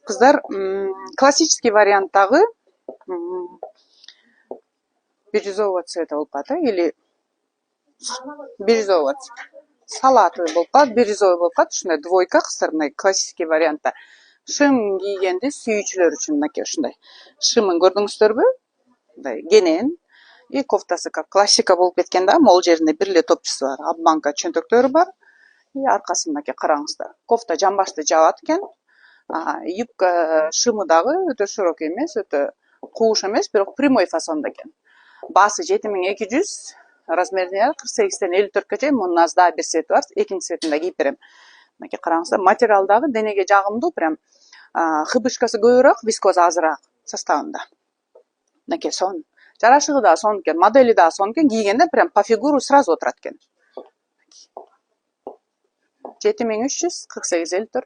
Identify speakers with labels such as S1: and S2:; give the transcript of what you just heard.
S1: Kızlar классический варианттагы бирюзового цвета болуп калат, или бирюзового салатовый болуп калат, бирюзовый болуп калат. Ушундай двойка кыздар, мына классический вариантта. Шым кийгенди сүйүүчүлөр үчүн мынакей ушундай шымын көрдүңүздөрбү? Мындай кенен. И кофтасы как классика болуп кеткен да, мол жеринде бир эле топчусу бар, обманка чөнтөктөрү бар. И аркасы мынакей караңыздар. Кофта жамбашты жабат экен. Юбка шымы дагы өтө широкий эмес, өтө кууш эмес, бирок прямой фасонда экен. Басы 7200, размерine 48-тен 54-кө чейин. Мунун аз дагы бир цвети бар, экинчи цветин да кийип берем. Мынакей караңыздар, материал дагы денеге жагымдуу, прям хыбышкасы көбүрөөк, вискоза азыраак составында. Мынакей сонун. Жарашыгы да сонун экен, модели да сонун экен, кийгенде прям по фигуру сразу отурат экен. 7348-54.